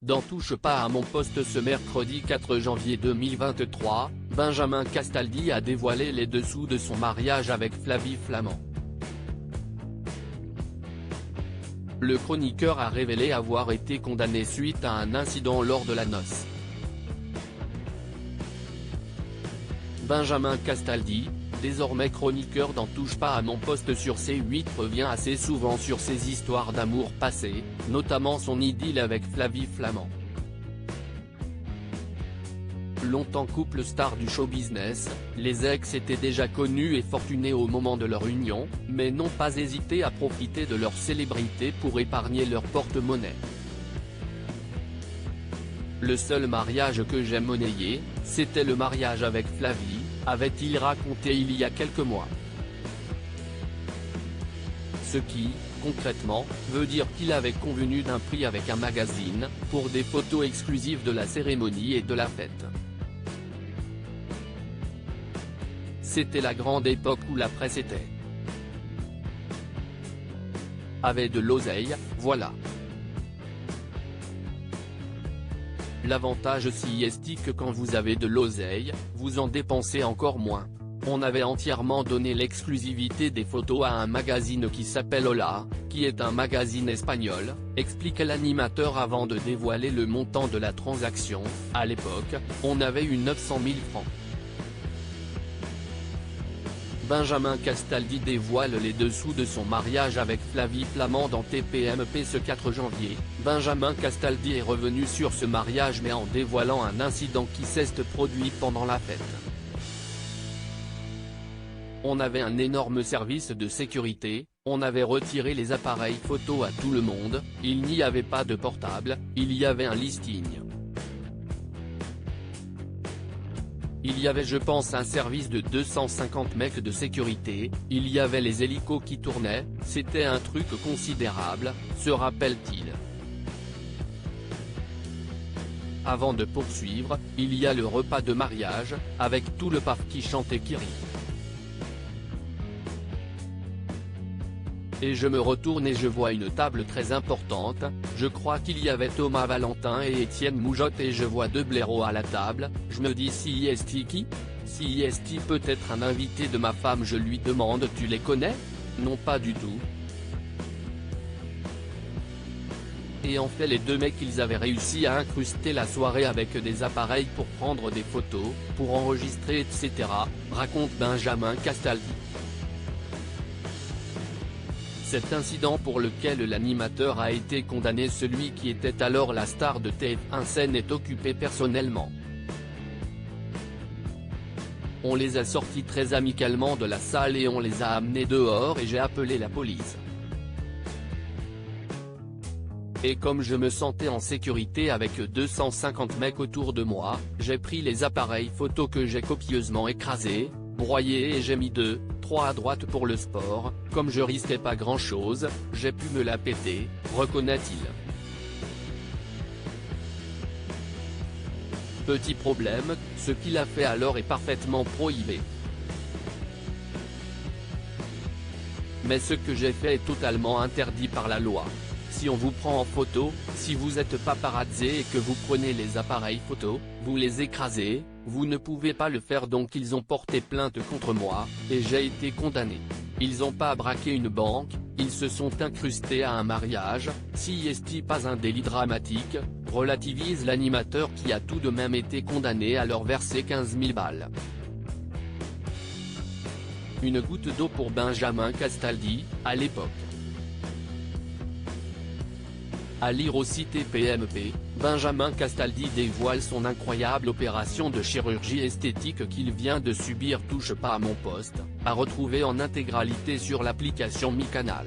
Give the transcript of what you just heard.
Dans Touche pas à mon poste ce mercredi 4 janvier 2023, Benjamin Castaldi a dévoilé les dessous de son mariage avec Flavie Flament. Le chroniqueur a révélé avoir été condamné suite à un incident lors de la noce. Benjamin Castaldi, désormais chroniqueur dans Touche pas à mon poste sur C8, revient assez souvent sur ses histoires d'amour passées, notamment son idylle avec Flavie Flament. Longtemps couple star du show business, les ex étaient déjà connus et fortunés au moment de leur union, mais n'ont pas hésité à profiter de leur célébrité pour épargner leur porte-monnaie. Le seul mariage que j'ai monnayé, c'était le mariage avec Flavie, avait-il raconté il y a quelques mois. Ce qui, concrètement, veut dire qu'il avait convenu d'un prix avec un magazine, pour des photos exclusives de la cérémonie et de la fête. C'était la grande époque où la presse avait de l'oseille, voilà. L'avantage ci est que quand vous avez de l'oseille, vous en dépensez encore moins. On avait entièrement donné l'exclusivité des photos à un magazine qui s'appelle Hola, qui est un magazine espagnol, explique l'animateur avant de dévoiler le montant de la transaction. À l'époque, on avait eu 900 000 francs. Benjamin Castaldi dévoile les dessous de son mariage avec Flavie Flament dans TPMP ce 4 janvier. Benjamin Castaldi est revenu sur ce mariage mais en dévoilant un incident qui s'est produit pendant la fête. On avait un énorme service de sécurité, on avait retiré les appareils photo à tout le monde, il n'y avait pas de portable, il y avait un listing. Il y avait je pense un service de 250 mecs de sécurité, il y avait les hélicos qui tournaient, c'était un truc considérable, se rappelle-t-il. Avant de poursuivre, il y a le repas de mariage, avec tout le paf qui chante et qui rit. Et je me retourne et je vois une table très importante, je crois qu'il y avait Thomas Valentin et Étienne Moujotte et je vois deux blaireaux à la table, je me dis si est qui? Si est peut-être un invité de ma femme, je lui demande tu les connais? Non pas du tout. Et en fait les deux mecs ils avaient réussi à incruster la soirée avec des appareils pour prendre des photos, pour enregistrer etc., raconte Benjamin Castaldi. Cet incident pour lequel l'animateur a été condamné, celui qui était alors la star de TF1 s'en est occupé personnellement. On les a sortis très amicalement de la salle et on les a amenés dehors et j'ai appelé la police. Et comme je me sentais en sécurité avec 250 mecs autour de moi, j'ai pris les appareils photo que j'ai copieusement écrasés, broyés et j'ai mis 2-3 à droite pour le sport, comme je risquais pas grand chose, j'ai pu me la péter, reconnaît-il. Petit problème, ce qu'il a fait alors est parfaitement prohibé. Mais ce que j'ai fait est totalement interdit par la loi. Si on vous prend en photo, si vous êtes paparazzi et que vous prenez les appareils photo, vous les écrasez, vous ne pouvez pas le faire donc ils ont porté plainte contre moi, et j'ai été condamné. Ils n'ont pas braqué une banque, ils se sont incrustés à un mariage, si est pas un délit dramatique, relativise l'animateur qui a tout de même été condamné à leur verser 15 000 balles. Une goutte d'eau pour Benjamin Castaldi, à l'époque. À lire aussi TPMP, Benjamin Castaldi dévoile son incroyable opération de chirurgie esthétique qu'il vient de subir. Touche pas à mon poste, à retrouver en intégralité sur l'application Mi Canal.